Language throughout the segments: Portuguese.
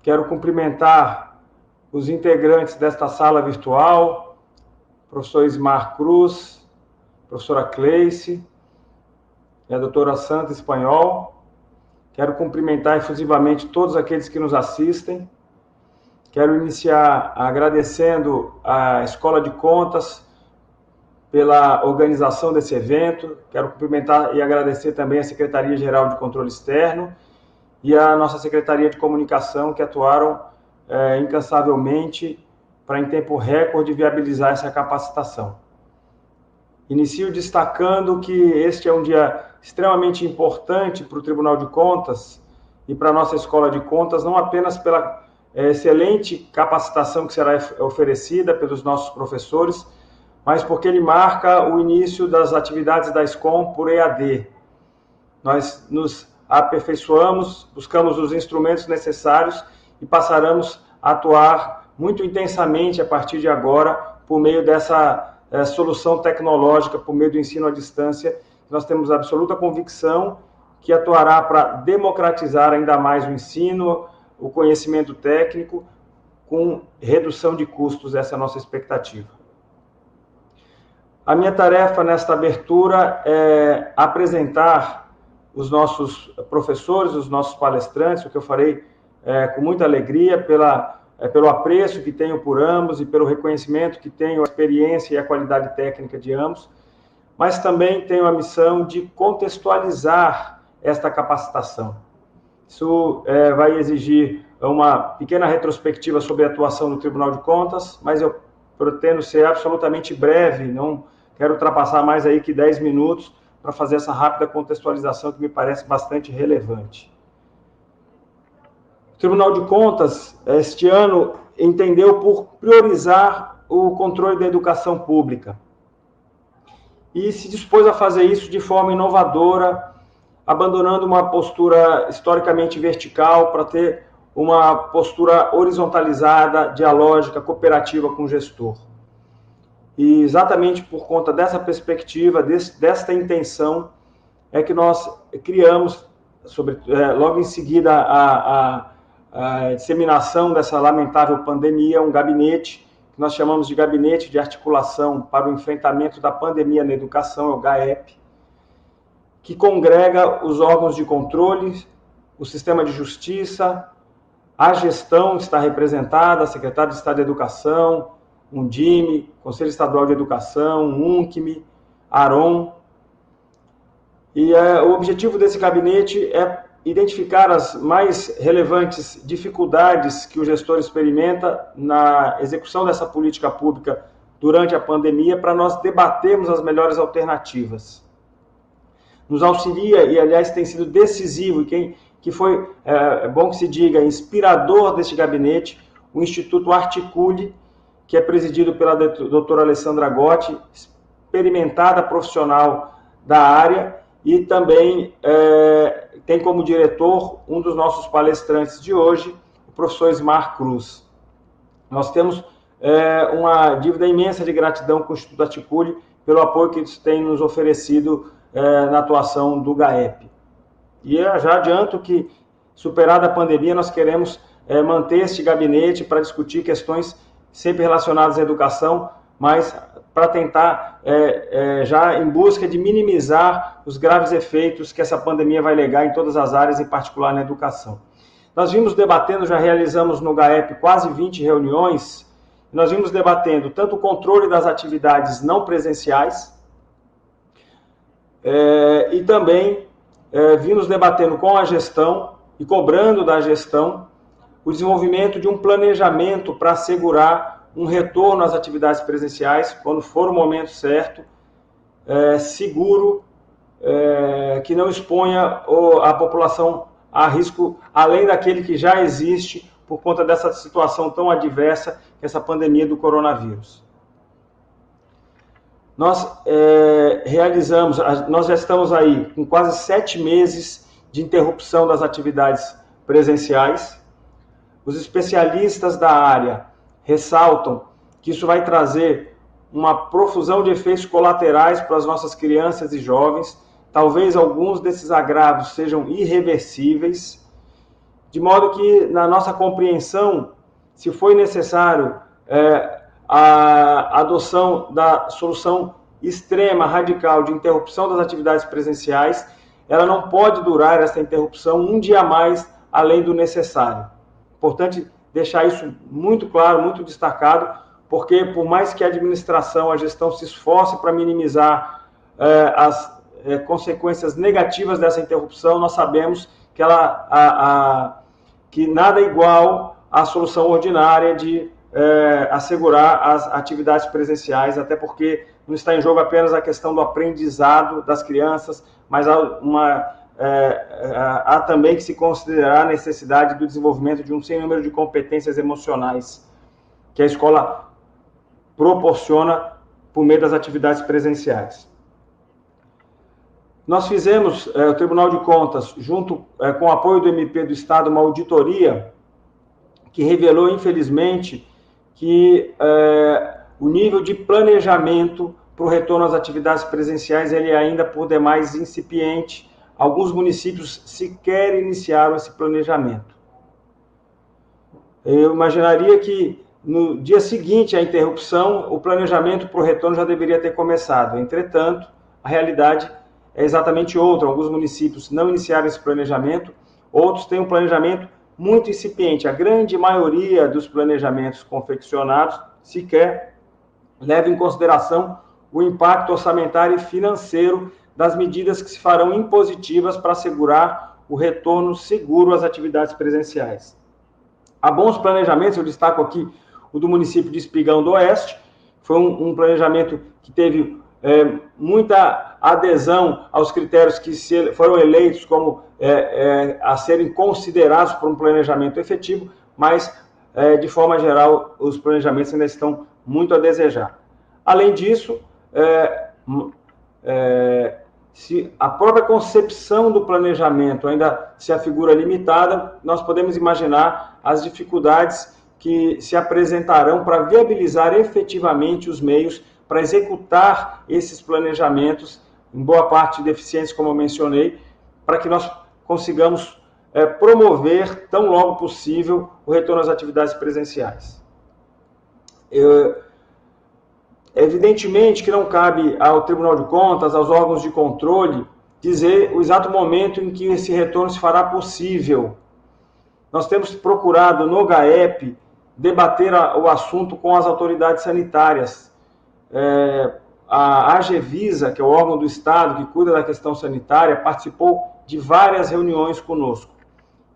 Quero cumprimentar os integrantes desta sala virtual, professor Ismar Cruz, professora Cleice e a doutora Santa Espanhol. Quero cumprimentar efusivamente todos aqueles que nos assistem. Quero iniciar agradecendo à Escola de Contas pela organização desse evento. Quero cumprimentar e agradecer também a Secretaria-Geral de Controle Externo e a nossa Secretaria de Comunicação, que atuaram incansavelmente para, em tempo recorde, viabilizar essa capacitação. Inicio destacando que este é um dia extremamente importante para o Tribunal de Contas e para a nossa Escola de Contas, não apenas pela excelente capacitação que será oferecida pelos nossos professores, mas porque ele marca o início das atividades da SCOM por EAD. Nós nos aperfeiçoamos, buscamos os instrumentos necessários e passaremos a atuar muito intensamente a partir de agora por meio dessa solução tecnológica, por meio do ensino à distância. Nós temos absoluta convicção que atuará para democratizar ainda mais o ensino, o conhecimento técnico, com redução de custos. Essa é a nossa expectativa. A minha tarefa nesta abertura é apresentar os nossos professores, os nossos palestrantes, o que eu farei com muita alegria, pelo apreço que tenho por ambos e pelo reconhecimento que tenho a experiência e a qualidade técnica de ambos, mas também tenho a missão de contextualizar esta capacitação. Isso vai exigir uma pequena retrospectiva sobre a atuação do Tribunal de Contas, mas eu pretendo ser absolutamente breve, não quero ultrapassar mais aí que 10 minutos para fazer essa rápida contextualização que me parece bastante relevante. O Tribunal de Contas, este ano, entendeu por priorizar o controle da educação pública e se dispôs a fazer isso de forma inovadora, abandonando uma postura historicamente vertical para ter uma postura horizontalizada, dialógica, cooperativa com o gestor. E exatamente por conta dessa perspectiva, desta intenção, é que nós criamos, logo em seguida a disseminação dessa lamentável pandemia, um gabinete, que nós chamamos de Gabinete de Articulação para o Enfrentamento da Pandemia na Educação, é o GAEP, que congrega os órgãos de controle, o sistema de justiça, a gestão está representada, a Secretaria de Estado de Educação, Undime, Conselho Estadual de Educação, UNCME, ARON. E o objetivo desse gabinete é identificar as mais relevantes dificuldades que o gestor experimenta na execução dessa política pública durante a pandemia, para nós debatermos as melhores alternativas. Nos auxilia, e aliás tem sido decisivo, e que foi, é bom que se diga, inspirador deste gabinete, o Instituto Articule, que é presidido pela doutora Alessandra Gotti, experimentada profissional da área, e também tem como diretor um dos nossos palestrantes de hoje, o professor Ismar Cruz. Nós temos uma dívida imensa de gratidão com o Instituto Articule pelo apoio que eles têm nos oferecido na atuação do GAEP. E eu já adianto que, superada a pandemia, nós queremos manter este gabinete para discutir questões sempre relacionadas à educação, mas para tentar, já em busca de minimizar os graves efeitos que essa pandemia vai legar em todas as áreas, em particular na educação. Nós vimos debatendo, já realizamos no GAEP quase 20 reuniões, nós vimos debatendo tanto o controle das atividades não presenciais, e também vimos debatendo com a gestão e cobrando da gestão o desenvolvimento de um planejamento para assegurar um retorno às atividades presenciais, quando for o momento certo, seguro, que não exponha a população a risco além daquele que já existe por conta dessa situação tão adversa, que é essa pandemia do coronavírus. Nós nós já estamos aí com quase 7 meses de interrupção das atividades presenciais. Os especialistas da área ressaltam que isso vai trazer uma profusão de efeitos colaterais para as nossas crianças e jovens. Talvez alguns desses agravos sejam irreversíveis, de modo que, na nossa compreensão, se foi necessário a adoção da solução extrema, radical, de interrupção das atividades presenciais, ela não pode durar, essa interrupção, um dia a mais, além do necessário. Importante deixar isso muito claro, muito destacado, porque por mais que a administração, a gestão se esforce para minimizar as consequências negativas dessa interrupção, nós sabemos que que nada é igual à solução ordinária de assegurar as atividades presenciais, até porque não está em jogo apenas a questão do aprendizado das crianças, mas há também que se considerar a necessidade do desenvolvimento de um sem número de competências emocionais que a escola proporciona por meio das atividades presenciais. Nós fizemos, o Tribunal de Contas, junto com o apoio do MP do Estado, uma auditoria que revelou, infelizmente, que o nível de planejamento para o retorno às atividades presenciais ele é ainda por demais incipiente. Alguns municípios sequer iniciaram esse planejamento. Eu imaginaria que no dia seguinte à interrupção, o planejamento para o retorno já deveria ter começado. Entretanto, a realidade é exatamente outra. Alguns municípios não iniciaram esse planejamento, outros têm um planejamento muito incipiente. A grande maioria dos planejamentos confeccionados sequer leva em consideração o impacto orçamentário e financeiro das medidas que se farão impositivas para assegurar o retorno seguro às atividades presenciais. Há bons planejamentos, eu destaco aqui o do município de Espigão do Oeste, foi um planejamento que teve muita adesão aos critérios que foram eleitos como a serem considerados por um planejamento efetivo, mas, de forma geral, os planejamentos ainda estão muito a desejar. Além disso, se a própria concepção do planejamento ainda se afigura limitada, nós podemos imaginar as dificuldades que se apresentarão para viabilizar efetivamente os meios para executar esses planejamentos, em boa parte deficientes, como eu mencionei, para que nós consigamos promover, tão logo possível, o retorno às atividades presenciais. Evidentemente que não cabe ao Tribunal de Contas, aos órgãos de controle, dizer o exato momento em que esse retorno se fará possível. Nós temos procurado no GAEP debater o assunto com as autoridades sanitárias. A AGEVISA, que é o órgão do Estado que cuida da questão sanitária, participou de várias reuniões conosco.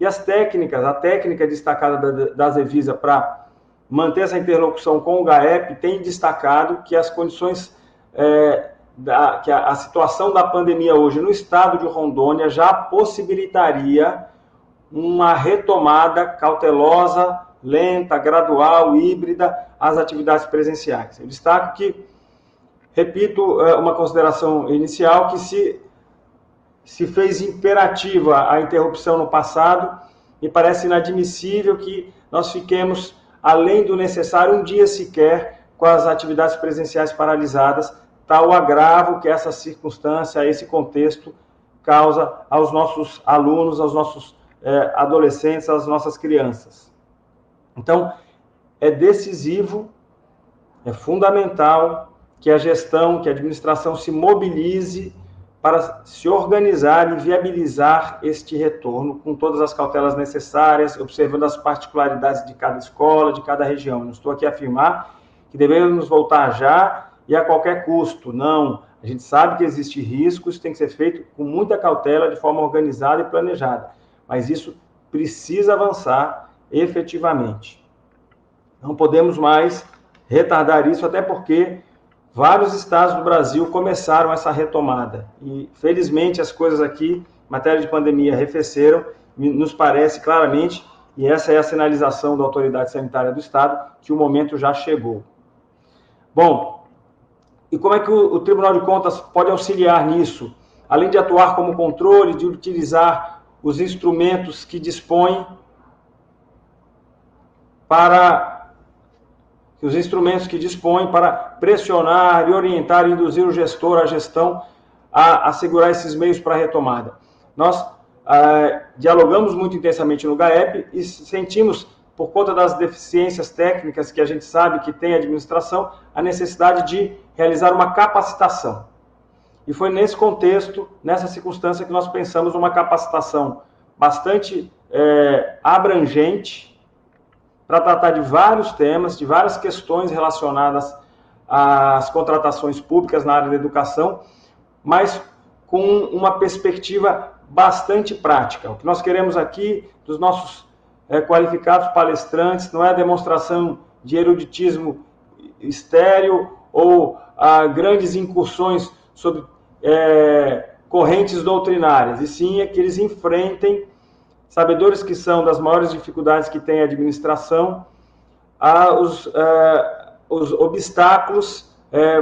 E a técnica destacada da AGEVISA para manter essa interlocução com o GAEP tem destacado que as condições, que a situação da pandemia hoje no estado de Rondônia já possibilitaria uma retomada cautelosa, lenta, gradual, híbrida às atividades presenciais. Eu destaco que, repito, uma consideração inicial, que se fez imperativa a interrupção no passado e parece inadmissível que nós fiquemos, além do necessário, um dia sequer com as atividades presenciais paralisadas, tal agravo que essa circunstância, esse contexto, causa aos nossos alunos, aos nossos adolescentes, às nossas crianças. Então, é decisivo, é fundamental que a gestão, que a administração se mobilize para se organizar e viabilizar este retorno com todas as cautelas necessárias, observando as particularidades de cada escola, de cada região. Não estou aqui a afirmar que devemos voltar já e a qualquer custo. Não, a gente sabe que existe risco, isso tem que ser feito com muita cautela, de forma organizada e planejada. Mas isso precisa avançar efetivamente. Não podemos mais retardar isso, até porque vários estados do Brasil começaram essa retomada. E, felizmente, as coisas aqui, em matéria de pandemia, arrefeceram, nos parece claramente, e essa é a sinalização da autoridade sanitária do estado, que o momento já chegou. Bom, e como é que o Tribunal de Contas pode auxiliar nisso? Além de atuar como controle, de utilizar os instrumentos que dispõe para pressionar e orientar e induzir o gestor, a gestão, a assegurar esses meios para a retomada. Nós dialogamos muito intensamente no GAEP e sentimos, por conta das deficiências técnicas que a gente sabe que tem a administração, a necessidade de realizar uma capacitação. E foi nesse contexto, nessa circunstância, que nós pensamos uma capacitação bastante abrangente, para tratar de vários temas, de várias questões relacionadas às contratações públicas na área da educação, mas com uma perspectiva bastante prática. O que nós queremos aqui dos nossos qualificados palestrantes não é a demonstração de eruditismo estéril ou grandes incursões sobre correntes doutrinárias, e sim é que eles enfrentem, sabedores que são das maiores dificuldades que tem a administração, os obstáculos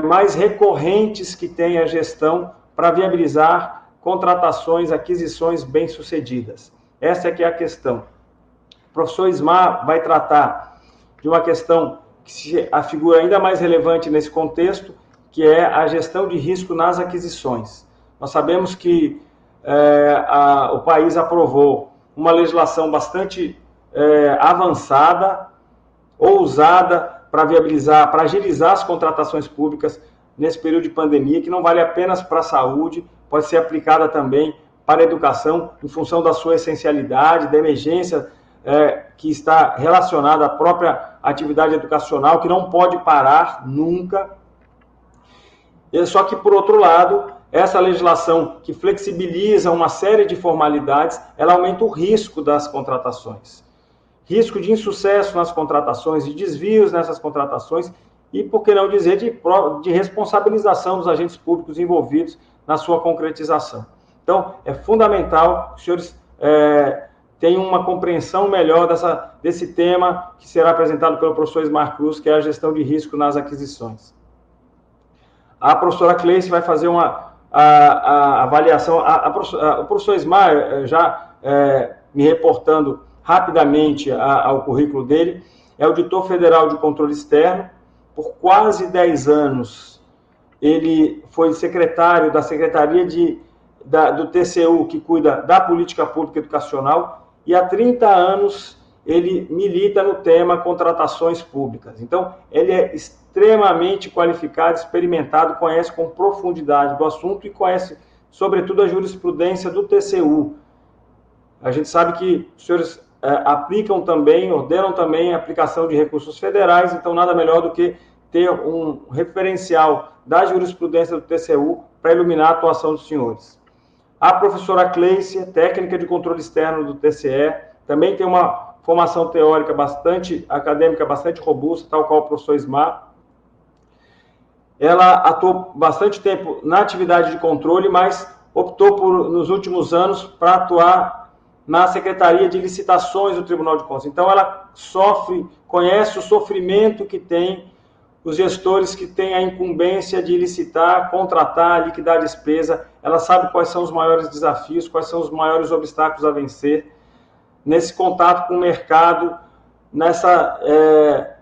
mais recorrentes que tem a gestão para viabilizar contratações, aquisições bem-sucedidas. Essa é que é a questão. O professor Ismar vai tratar de uma questão que se afigura ainda mais relevante nesse contexto, que é a gestão de risco nas aquisições. Nós sabemos que o país aprovou uma legislação bastante avançada, ousada, para viabilizar, para agilizar as contratações públicas nesse período de pandemia, que não vale apenas para a saúde, pode ser aplicada também para a educação, em função da sua essencialidade, da emergência que está relacionada à própria atividade educacional, que não pode parar nunca. Só que, por outro lado, essa legislação que flexibiliza uma série de formalidades, ela aumenta o risco das contratações. Risco de insucesso nas contratações, de desvios nessas contratações e, por que não dizer, de responsabilização dos agentes públicos envolvidos na sua concretização. Então, é fundamental que os senhores tenham uma compreensão melhor desse tema que será apresentado pelo professor Ismar Cruz, que é a gestão de risco nas aquisições. A professora Cleice vai fazer a avaliação. O professor Ismar, já me reportando rapidamente ao currículo dele, é auditor federal de controle externo. Por quase 10 anos, ele foi secretário da Secretaria do TCU, que cuida da política pública educacional, e há 30 anos ele milita no tema contratações públicas. Então, ele é extremamente qualificado, experimentado, conhece com profundidade do assunto e conhece, sobretudo, a jurisprudência do TCU. A gente sabe que os senhores aplicam também, ordenam também a aplicação de recursos federais, então nada melhor do que ter um referencial da jurisprudência do TCU para iluminar a atuação dos senhores. A professora Cleice, técnica de controle externo do TCE, também tem uma formação teórica acadêmica bastante robusta, tal qual o professor Ismar. Ela atuou bastante tempo na atividade de controle, mas optou nos últimos anos, para atuar na Secretaria de Licitações do Tribunal de Contas. Então, ela conhece o sofrimento que tem os gestores que têm a incumbência de licitar, contratar, liquidar despesa. Ela sabe quais são os maiores desafios, quais são os maiores obstáculos a vencer nesse contato com o mercado, nessa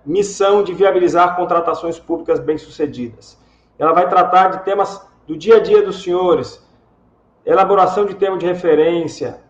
missão de viabilizar contratações públicas bem-sucedidas. Ela vai tratar de temas do dia a dia dos senhores, elaboração de termo de referência,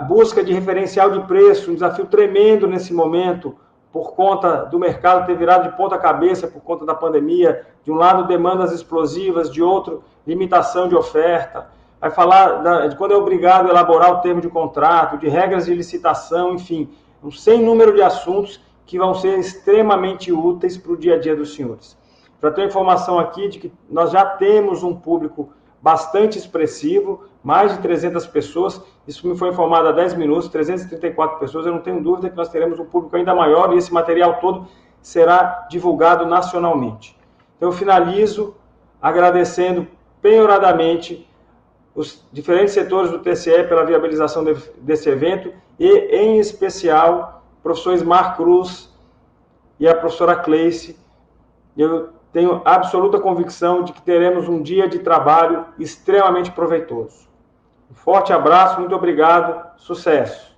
busca de referencial de preço, um desafio tremendo nesse momento, por conta do mercado ter virado de ponta cabeça por conta da pandemia, de um lado demandas explosivas, de outro limitação de oferta. Vai falar de quando é obrigado a elaborar o termo de contrato, de regras de licitação, enfim, um sem número de assuntos que vão ser extremamente úteis para o dia a dia dos senhores. Já tenho informação aqui de que nós já temos um público bastante expressivo, mais de 300 pessoas, isso me foi informado há 10 minutos, 334 pessoas, eu não tenho dúvida que nós teremos um público ainda maior e esse material todo será divulgado nacionalmente. Então eu finalizo agradecendo penhoradamente os diferentes setores do TCE pela viabilização desse evento e, em especial, o professor Ismar Cruz e a professora Cleice. Eu tenho absoluta convicção de que teremos um dia de trabalho extremamente proveitoso. Um forte abraço, muito obrigado, sucesso!